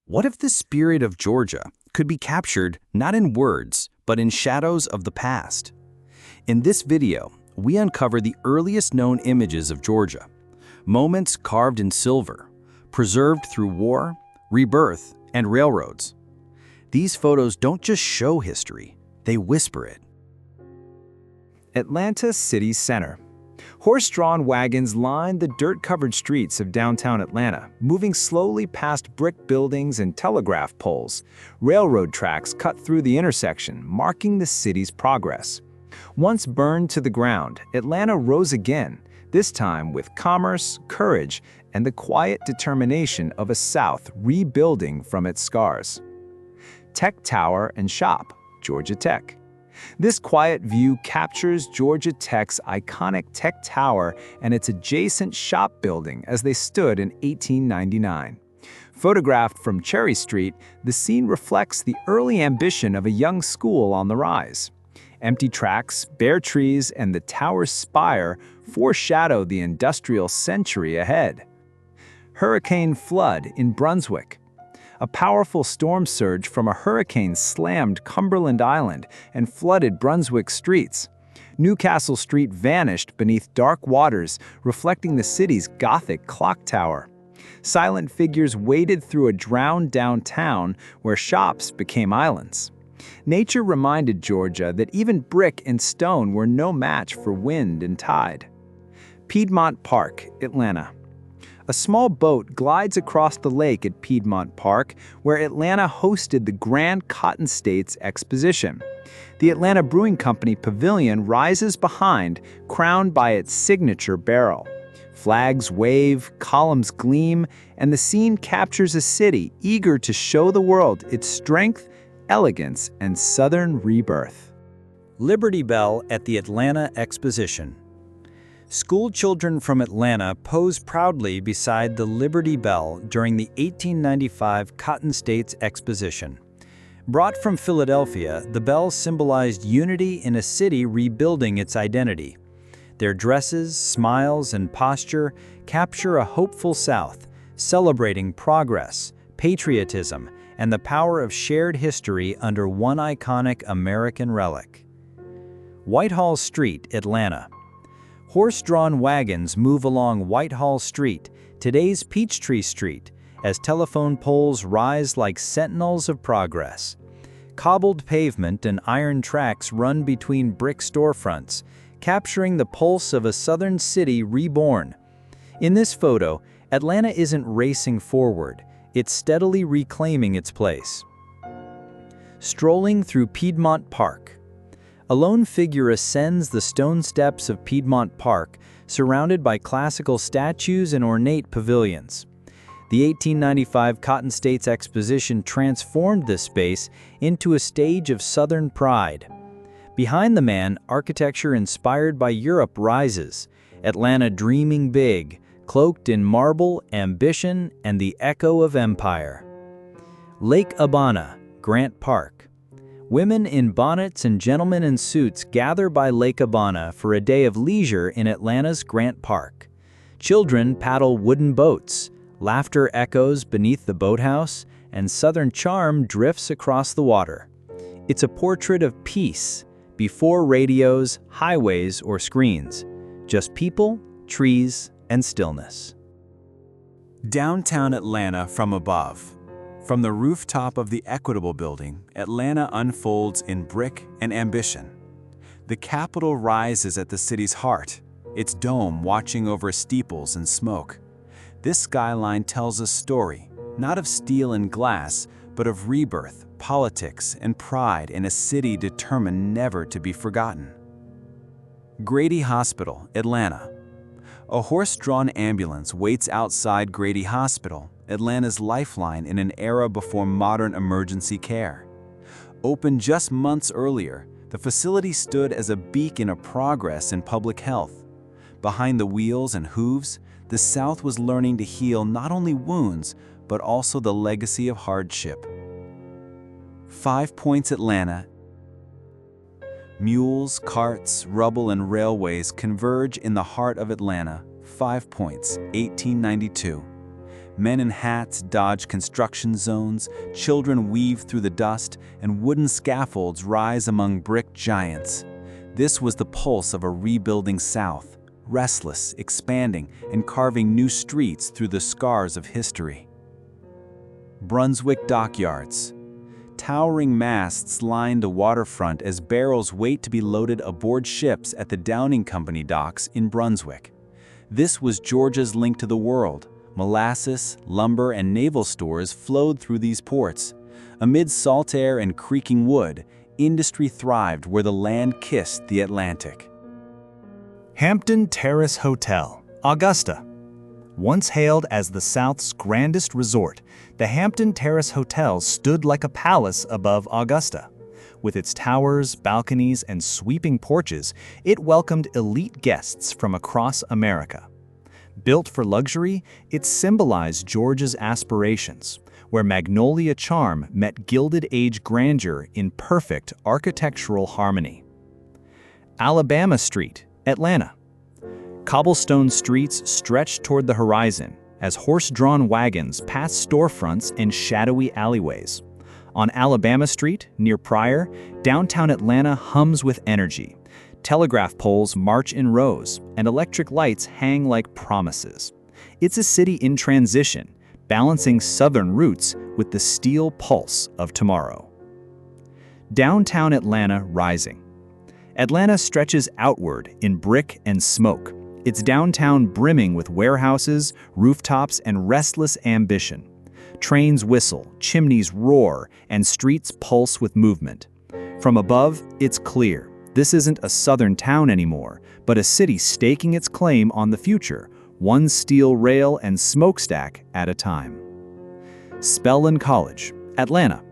What if the spirit of Georgia could be captured not in words, but in shadows of the past? In this video, we uncover the earliest known images of Georgia, moments carved in silver, preserved through war, rebirth, and railroads. These photos don't just show history, they whisper it. Atlanta city center. Horse-drawn wagons line the dirt-covered streets of downtown Atlanta, moving slowly past brick buildings and telegraph poles. Railroad tracks cut through the intersection, marking the city's progress. Once burned to the ground, Atlanta rose again, this time with commerce, courage, and the quiet determination of a South rebuilding from its scars. Tech Tower and Shop, Georgia Tech. This quiet view captures Georgia Tech's iconic Tech Tower and its adjacent shop building as they stood in 1899. Photographed from Cherry Street, the scene reflects the early ambition of a young school on the rise. Empty tracks, bare trees, and the tower's spire foreshadow the industrial century ahead. Hurricane flood in Brunswick. A powerful storm surge from a hurricane slammed Cumberland Island and flooded Brunswick streets. Newcastle Street vanished beneath dark waters, reflecting the city's Gothic clock tower. Silent figures waded through a drowned downtown where shops became islands. Nature reminded Georgia that even brick and stone were no match for wind and tide. Piedmont Park, Atlanta. A small boat glides across the lake at Piedmont Park, where Atlanta hosted the Grand Cotton States Exposition. The Atlanta Brewing Company Pavilion rises behind, crowned by its signature barrel. Flags wave, columns gleam, and the scene captures a city eager to show the world its strength, elegance, and Southern rebirth. Liberty Bell at the Atlanta Exposition. School children from Atlanta pose proudly beside the Liberty Bell during the 1895 Cotton States Exposition. Brought from Philadelphia, the bell symbolized unity in a city rebuilding its identity. Their dresses, smiles, and posture capture a hopeful South, celebrating progress, patriotism, and the power of shared history under one iconic American relic. Whitehall Street, Atlanta. Horse-drawn wagons move along Whitehall Street, today's Peachtree Street, as telephone poles rise like sentinels of progress. Cobbled pavement and iron tracks run between brick storefronts, capturing the pulse of a southern city reborn. In this photo, Atlanta isn't racing forward, it's steadily reclaiming its place. Strolling through Piedmont Park. A lone figure ascends the stone steps of Piedmont Park, surrounded by classical statues and ornate pavilions. The 1895 Cotton States Exposition transformed this space into a stage of Southern pride. Behind the man, architecture inspired by Europe rises, Atlanta dreaming big, cloaked in marble, ambition, and the echo of empire. Lake Abana, Grant Park. Women in bonnets and gentlemen in suits gather by Lake Abana for a day of leisure in Atlanta's Grant Park. Children paddle wooden boats, laughter echoes beneath the boathouse, and Southern charm drifts across the water. It's a portrait of peace, before radios, highways, or screens. Just people, trees, and stillness. Downtown Atlanta from above. From the rooftop of the Equitable Building, Atlanta unfolds in brick and ambition. The Capitol rises at the city's heart, its dome watching over steeples and smoke. This skyline tells a story, not of steel and glass, but of rebirth, politics, and pride in a city determined never to be forgotten. Grady Hospital, Atlanta. A horse-drawn ambulance waits outside Grady Hospital, Atlanta's lifeline in an era before modern emergency care. Opened just months earlier, the facility stood as a beacon of progress in public health. Behind the wheels and hooves, the South was learning to heal not only wounds, but also the legacy of hardship. 5 Points, Atlanta. Mules, carts, rubble, and railways converge in the heart of Atlanta. 5 points, 1892. Men in hats dodge construction zones, children weave through the dust, and wooden scaffolds rise among brick giants. This was the pulse of a rebuilding South, restless, expanding, and carving new streets through the scars of history. Brunswick dockyards. Towering masts line the waterfront as barrels wait to be loaded aboard ships at the Downing Company docks in Brunswick. This was Georgia's link to the world. Molasses, lumber, and naval stores flowed through these ports. Amid salt air and creaking wood, industry thrived where the land kissed the Atlantic. Hampton Terrace Hotel, Augusta. Once hailed as the South's grandest resort, the Hampton Terrace Hotel stood like a palace above Augusta. With its towers, balconies, and sweeping porches, it welcomed elite guests from across America. Built for luxury, it symbolized Georgia's aspirations, where Magnolia charm met Gilded Age grandeur in perfect architectural harmony. Alabama Street, Atlanta. Cobblestone streets stretched toward the horizon as horse-drawn wagons pass storefronts and shadowy alleyways. On Alabama Street, near Pryor, downtown Atlanta hums with energy. Telegraph poles march in rows, and electric lights hang like promises. It's a city in transition, balancing Southern roots with the steel pulse of tomorrow. Downtown Atlanta rising. Atlanta stretches outward in brick and smoke, its downtown brimming with warehouses, rooftops, and restless ambition. Trains whistle, chimneys roar, and streets pulse with movement. From above, it's clear. This isn't a southern town anymore, but a city staking its claim on the future, one steel rail and smokestack at a time. Spelman College, Atlanta.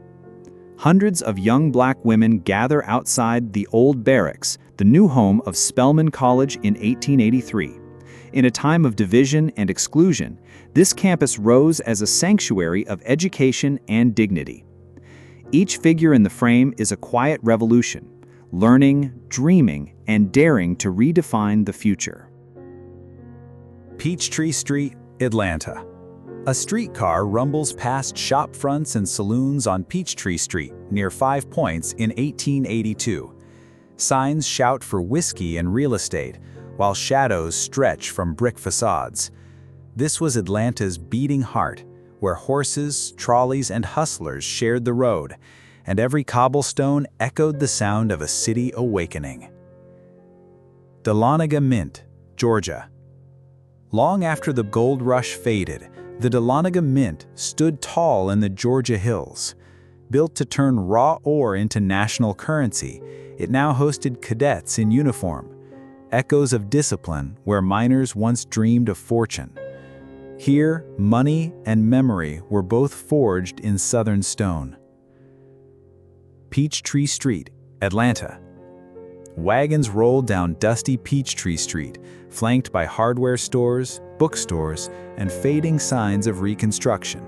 Hundreds of young black women gather outside the old barracks, the new home of Spelman College in 1883. In a time of division and exclusion, this campus rose as a sanctuary of education and dignity. Each figure in the frame is a quiet revolution, learning, dreaming, and daring to redefine the future. Peachtree Street, Atlanta. A streetcar rumbles past shop fronts and saloons on Peachtree Street near 5 Points in 1882. Signs shout for whiskey and real estate, while shadows stretch from brick facades. This was Atlanta's beating heart, where horses, trolleys, and hustlers shared the road, and every cobblestone echoed the sound of a city awakening. Dahlonega Mint, Georgia. Long after the gold rush faded, the Dahlonega Mint stood tall in the Georgia hills. Built to turn raw ore into national currency, it now hosted cadets in uniform, echoes of discipline where miners once dreamed of fortune. Here, money and memory were both forged in Southern stone. Peachtree Street, Atlanta. Wagons rolled down dusty Peachtree Street, flanked by hardware stores, bookstores, and fading signs of reconstruction.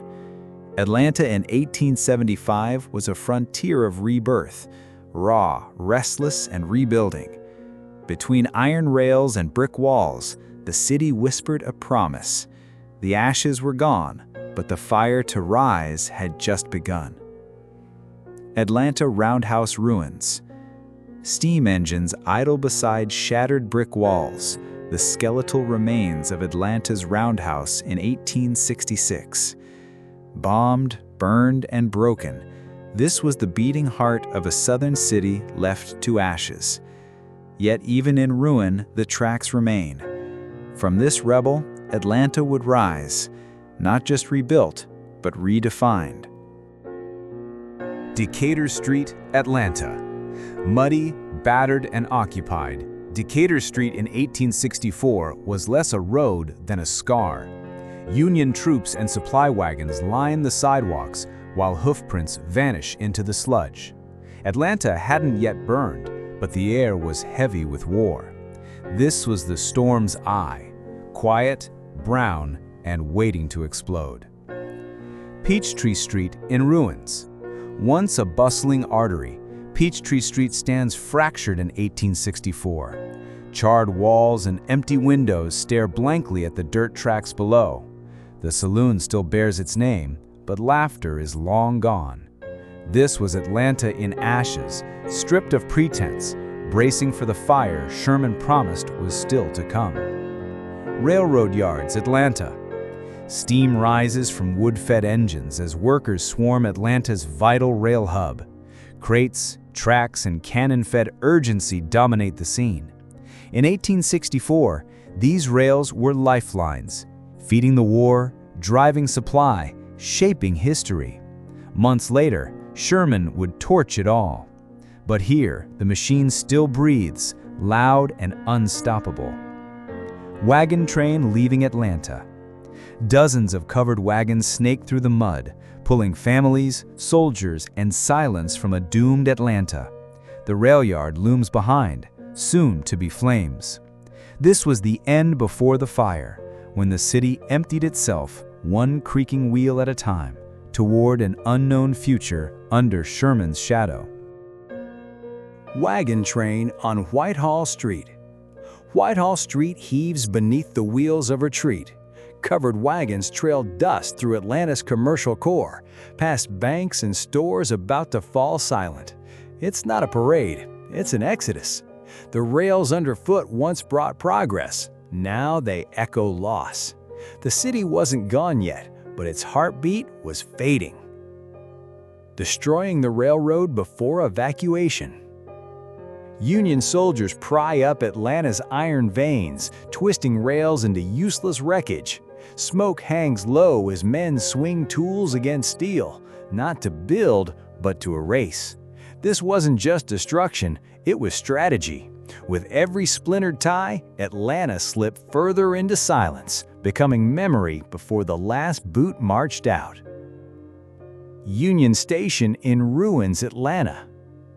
Atlanta in 1875 was a frontier of rebirth, raw, restless, and rebuilding. Between iron rails and brick walls, the city whispered a promise. The ashes were gone, but the fire to rise had just begun. Atlanta Roundhouse ruins. Steam engines idle beside shattered brick walls, the skeletal remains of Atlanta's roundhouse in 1866. Bombed, burned, and broken, this was the beating heart of a southern city left to ashes. Yet even in ruin, the tracks remain. From this rebel, Atlanta would rise, not just rebuilt, but redefined. Decatur Street, Atlanta. Muddy, battered, and occupied, Decatur Street in 1864 was less a road than a scar. Union troops and supply wagons line the sidewalks while hoofprints vanish into the sludge. Atlanta hadn't yet burned, but the air was heavy with war. This was the storm's eye, quiet, brown, and waiting to explode. Peachtree Street in ruins. Once a bustling artery, Peachtree Street stands fractured in 1864. Charred walls and empty windows stare blankly at the dirt tracks below. The saloon still bears its name, but laughter is long gone. This was Atlanta in ashes, stripped of pretense, bracing for the fire Sherman promised was still to come. Railroad yards, Atlanta. Steam rises from wood-fed engines as workers swarm Atlanta's vital rail hub. Crates, tracks, and cannon-fed urgency dominate the scene. In 1864, these rails were lifelines, feeding the war, driving supply, shaping history. Months later, Sherman would torch it all. But here, the machine still breathes, loud and unstoppable. Wagon train leaving Atlanta. Dozens of covered wagons snake through the mud, pulling families, soldiers, and silence from a doomed Atlanta. The rail yard looms behind, soon to be flames. This was the end before the fire, when the city emptied itself, one creaking wheel at a time, toward an unknown future under Sherman's shadow. Wagon train on Whitehall Street. Whitehall Street heaves beneath the wheels of retreat. Covered wagons trail dust through Atlanta's commercial core, past banks and stores about to fall silent. It's not a parade, it's an exodus. The rails underfoot once brought progress, now they echo loss. The city wasn't gone yet, but its heartbeat was fading. Destroying the railroad before evacuation. Union soldiers pry up Atlanta's iron veins, twisting rails into useless wreckage. Smoke hangs low as men swing tools against steel, not to build, but to erase. This wasn't just destruction, it was strategy. With every splintered tie, Atlanta slipped further into silence, becoming memory before the last boot marched out. Union Station in ruins, Atlanta.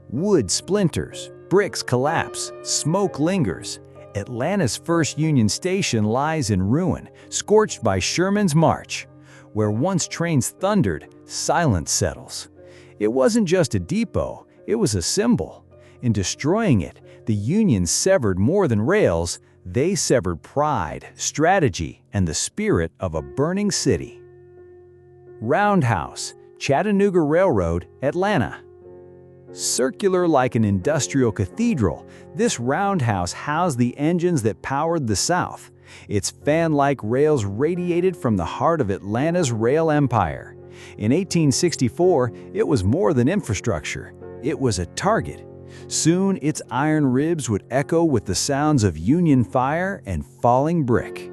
Wood splinters, bricks collapse, smoke lingers. Atlanta's first Union Station lies in ruin, scorched by Sherman's march. Where once trains thundered, silence settles. It wasn't just a depot, it was a symbol. In destroying it, the Union severed more than rails, they severed pride, strategy, and the spirit of a burning city. Roundhouse, Chattanooga Railroad, Atlanta. Circular like an industrial cathedral, this roundhouse housed the engines that powered the South. Its fan-like rails radiated from the heart of Atlanta's rail empire. In 1864, it was more than infrastructure. It was a target. Soon, its iron ribs would echo with the sounds of Union fire and falling brick.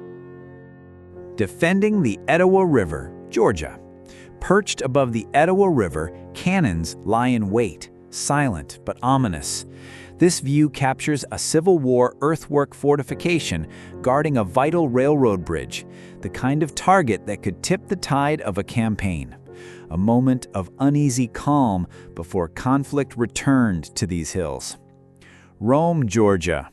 Defending the Etowah River, Georgia. Perched above the Etowah River, cannons lie in wait, silent but ominous. This view captures a Civil War earthwork fortification guarding a vital railroad bridge, the kind of target that could tip the tide of a campaign. A moment of uneasy calm before conflict returned to these hills. Rome, Georgia.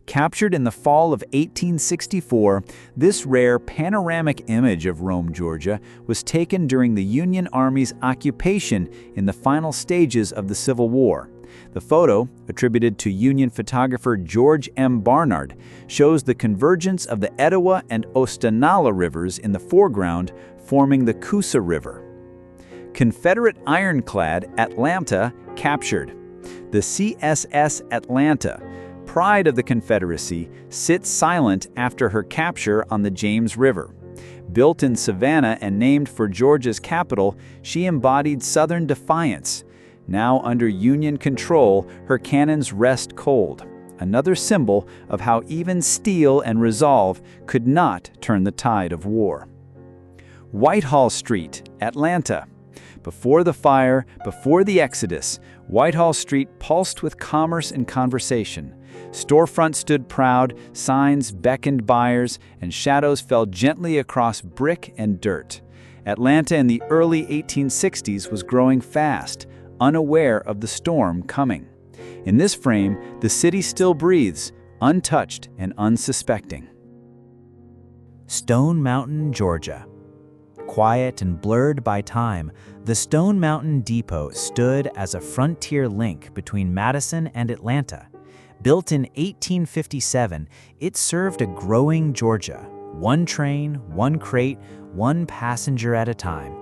Captured in the fall of 1864, this rare panoramic image of Rome, Georgia, was taken during the Union Army's occupation in the final stages of the Civil War. The photo, attributed to Union photographer George M. Barnard, shows the convergence of the Etowah and Ostanala rivers in the foreground, forming the Coosa River. Confederate ironclad Atlanta captured. The CSS Atlanta, pride of the Confederacy, sits silent after her capture on the James River. Built in Savannah and named for Georgia's capital, she embodied Southern defiance. Now under Union control, her cannons rest cold, another symbol of how even steel and resolve could not turn the tide of war. Whitehall Street, Atlanta. Before the fire, before the exodus, Whitehall Street pulsed with commerce and conversation. Storefronts stood proud, signs beckoned buyers, and shadows fell gently across brick and dirt. Atlanta in the early 1860s was growing fast, unaware of the storm coming. In this frame, the city still breathes, untouched and unsuspecting. Stone Mountain, Georgia. Quiet and blurred by time, The Stone Mountain Depot stood as a frontier link between Madison and Atlanta. Built in 1857, it served a growing Georgia, one train, one crate, one passenger at a time.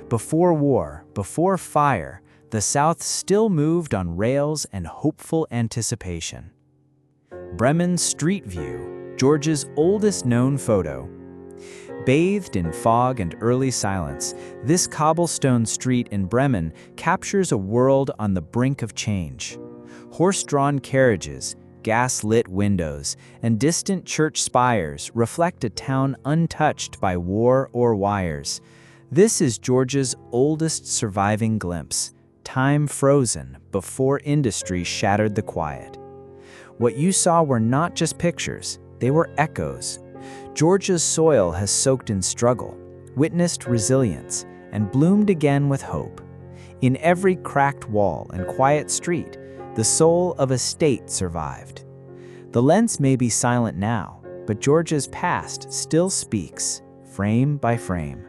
Before war, before fire, the South still moved on rails and hopeful anticipation. Bremen's Street View, Georgia's oldest known photo. Bathed in fog and early silence, this cobblestone street in Bremen captures a world on the brink of change. Horse-drawn carriages, gas-lit windows, and distant church spires reflect a town untouched by war or wires. This is Georgia's oldest surviving glimpse, time frozen before industry shattered the quiet. What you saw were not just pictures, they were echoes. Georgia's soil has soaked in struggle, witnessed resilience, and bloomed again with hope. In every cracked wall and quiet street, the soul of a state survived. The lens may be silent now, but Georgia's past still speaks, frame by frame.